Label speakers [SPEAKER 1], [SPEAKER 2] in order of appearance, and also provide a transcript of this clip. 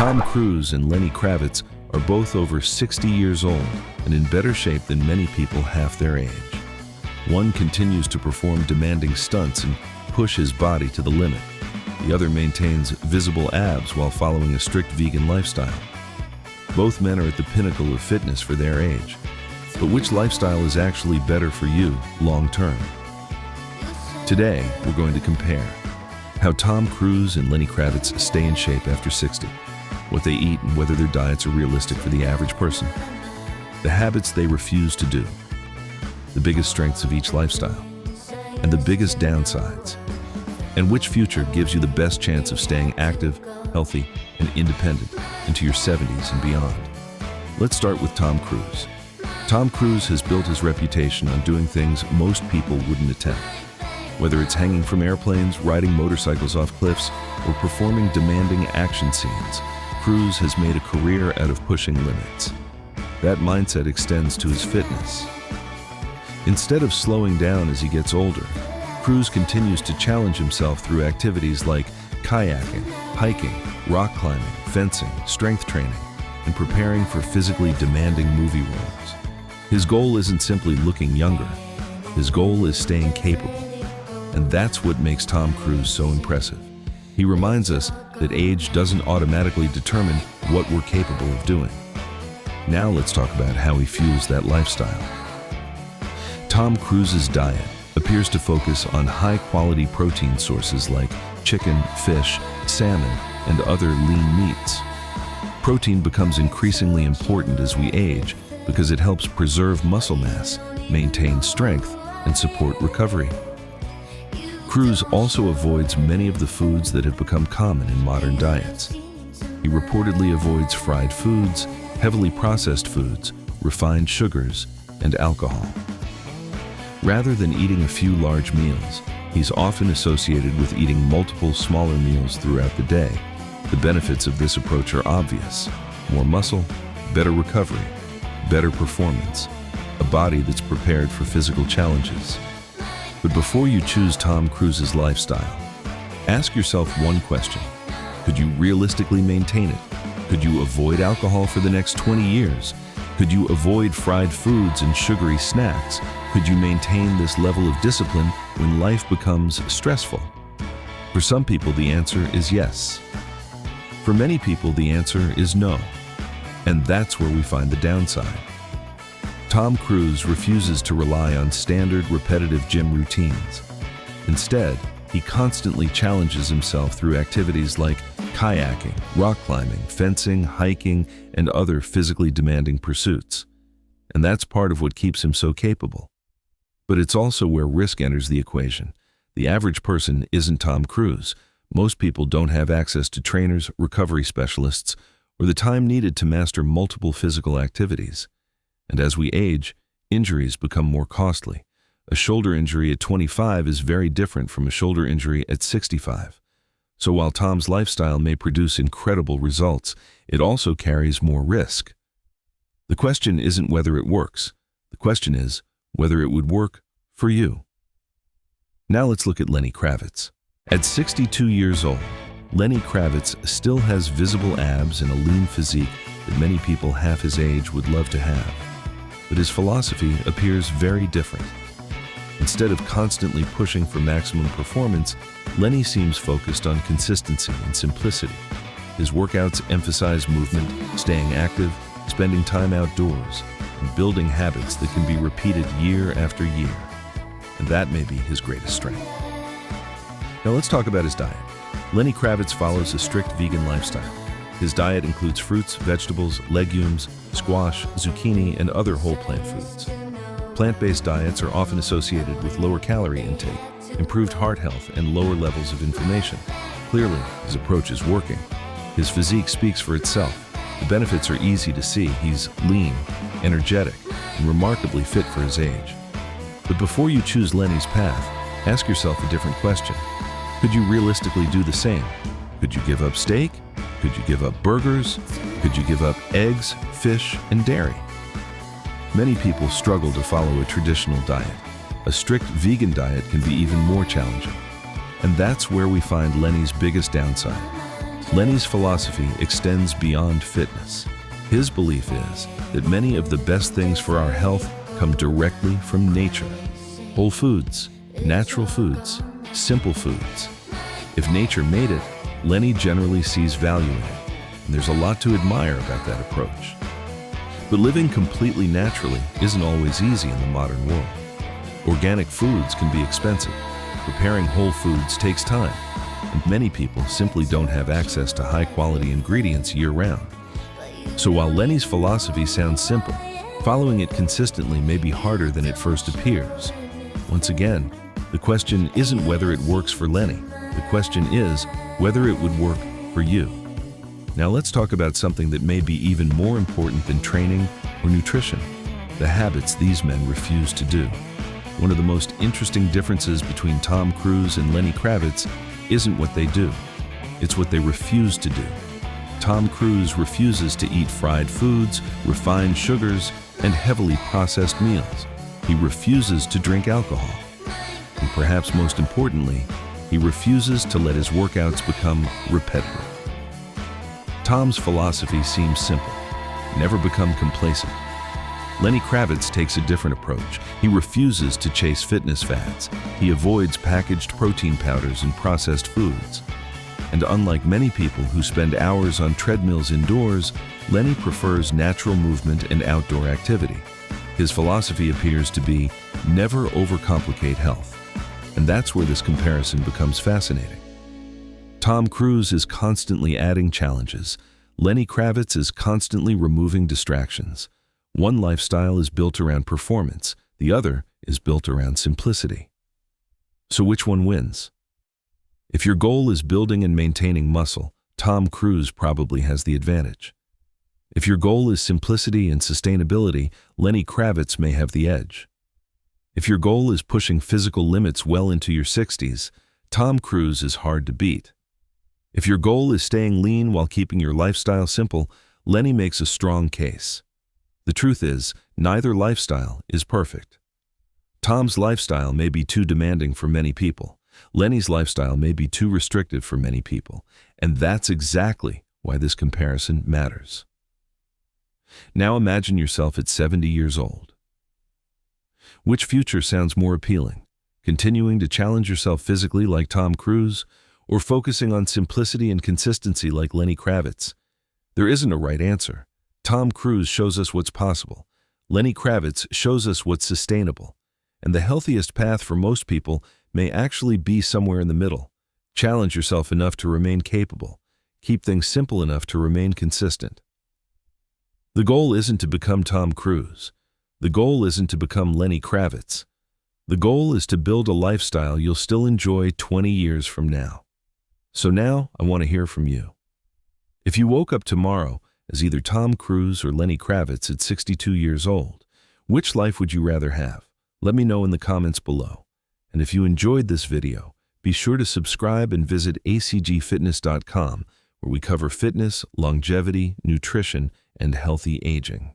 [SPEAKER 1] Tom Cruise and Lenny Kravitz are both over 60 years old and in better shape than many people half their age. One continues to perform demanding stunts and push his body to the limit. The other maintains visible abs while following a strict vegan lifestyle. Both men are at the pinnacle of fitness for their age. But which lifestyle is actually better for you long term? Today, we're going to compare how Tom Cruise and Lenny Kravitz stay in shape after 60, what they eat and whether their diets are realistic for the average person, the habits they refuse to do, the biggest strengths of each lifestyle, and the biggest downsides, and which future gives you the best chance of staying active, healthy, and independent into your 70s and beyond. Let's start with Tom Cruise. Tom Cruise has built his reputation on doing things most people wouldn't attempt. Whether it's hanging from airplanes, riding motorcycles off cliffs, or performing demanding action scenes, Cruise has made a career out of pushing limits. That mindset extends to his fitness. Instead of slowing down as he gets older, Cruise continues to challenge himself through activities like kayaking, hiking, rock climbing, fencing, strength training, and preparing for physically demanding movie roles. His goal isn't simply looking younger. His goal is staying capable. And that's what makes Tom Cruise so impressive. He reminds us that age doesn't automatically determine what we're capable of doing. Now let's talk about how he fuels that lifestyle. Tom Cruise's diet appears to focus on high-quality protein sources like chicken, fish, salmon, and other lean meats. Protein becomes increasingly important as we age because it helps preserve muscle mass, maintain strength, and support recovery. Cruise also avoids many of the foods that have become common in modern diets. He reportedly avoids fried foods, heavily processed foods, refined sugars, and alcohol. Rather than eating a few large meals, he's often associated with eating multiple smaller meals throughout the day. The benefits of this approach are obvious: more muscle, better recovery, better performance, a body that's prepared for physical challenges. But before you choose Tom Cruise's lifestyle, ask yourself one question. Could you realistically maintain it? Could you avoid alcohol for the next 20 years? Could you avoid fried foods and sugary snacks? Could you maintain this level of discipline when life becomes stressful? For some people, the answer is yes. For many people, the answer is no. And that's where we find the downside. Tom Cruise refuses to rely on standard, repetitive gym routines. Instead, he constantly challenges himself through activities like kayaking, rock climbing, fencing, hiking, and other physically demanding pursuits. And that's part of what keeps him so capable. But it's also where risk enters the equation. The average person isn't Tom Cruise. Most people don't have access to trainers, recovery specialists, or the time needed to master multiple physical activities. And as we age, injuries become more costly. A shoulder injury at 25 is very different from a shoulder injury at 65. So while Tom's lifestyle may produce incredible results, it also carries more risk. The question isn't whether it works. The question is whether it would work for you. Now let's look at Lenny Kravitz. At 62 years old, Lenny Kravitz still has visible abs and a lean physique that many people half his age would love to have. But his philosophy appears very different. Instead of constantly pushing for maximum performance, Lenny seems focused on consistency and simplicity. His workouts emphasize movement, staying active, spending time outdoors, and building habits that can be repeated year after year. And that may be his greatest strength. Now let's talk about his diet. Lenny Kravitz follows a strict vegan lifestyle. His diet includes fruits, vegetables, legumes, squash, zucchini, and other whole plant foods. Plant-based diets are often associated with lower calorie intake, improved heart health, and lower levels of inflammation. Clearly, his approach is working. His physique speaks for itself. The benefits are easy to see. He's lean, energetic, and remarkably fit for his age. But before you choose Lenny's path, ask yourself a different question. Could you realistically do the same? Could you give up steak? Could you give up burgers? Could you give up eggs, fish, and dairy? Many people struggle to follow a traditional diet. A strict vegan diet can be even more challenging. And that's where we find Lenny's biggest downside. Lenny's philosophy extends beyond fitness. His belief is that many of the best things for our health come directly from nature. Whole foods, natural foods, simple foods. If nature made it, Lenny generally sees value in it, and there's a lot to admire about that approach. But living completely naturally isn't always easy in the modern world. Organic foods can be expensive. Preparing whole foods takes time, and many people simply don't have access to high-quality ingredients year-round. So while Lenny's philosophy sounds simple, following it consistently may be harder than it first appears. Once again, the question isn't whether it works for Lenny. The question is whether it would work for you. Now let's talk about something that may be even more important than training or nutrition: the habits these men refuse to do. One of the most interesting differences between Tom Cruise and Lenny Kravitz isn't what they do, it's what they refuse to do. Tom Cruise refuses to eat fried foods, refined sugars, and heavily processed meals. He refuses to drink alcohol. And perhaps most importantly, he refuses to let his workouts become repetitive. Tom's philosophy seems simple: never become complacent. Lenny Kravitz takes a different approach. He refuses to chase fitness fads. He avoids packaged protein powders and processed foods. And unlike many people who spend hours on treadmills indoors, Lenny prefers natural movement and outdoor activity. His philosophy appears to be never overcomplicate health. And that's where this comparison becomes fascinating. Tom Cruise is constantly adding challenges. Lenny Kravitz is constantly removing distractions. One lifestyle is built around performance, the other is built around simplicity. So which one wins? If your goal is building and maintaining muscle, Tom Cruise probably has the advantage. If your goal is simplicity and sustainability, Lenny Kravitz may have the edge. If your goal is pushing physical limits well into your 60s, Tom Cruise is hard to beat. If your goal is staying lean while keeping your lifestyle simple, Lenny makes a strong case. The truth is, neither lifestyle is perfect. Tom's lifestyle may be too demanding for many people. Lenny's lifestyle may be too restrictive for many people, and that's exactly why this comparison matters. Now imagine yourself at 70 years old. Which future sounds more appealing? Continuing to challenge yourself physically like Tom Cruise, or focusing on simplicity and consistency like Lenny Kravitz? There isn't a right answer. Tom Cruise shows us what's possible. Lenny Kravitz shows us what's sustainable. And the healthiest path for most people may actually be somewhere in the middle. Challenge yourself enough to remain capable. Keep things simple enough to remain consistent. The goal isn't to become Tom Cruise. The goal isn't to become Lenny Kravitz. The goal is to build a lifestyle you'll still enjoy 20 years from now. So now I want to hear from you. If you woke up tomorrow as either Tom Cruise or Lenny Kravitz at 62 years old, which life would you rather have? Let me know in the comments below. And if you enjoyed this video, be sure to subscribe and visit acgfitness.com, where we cover fitness, longevity, nutrition, and healthy aging.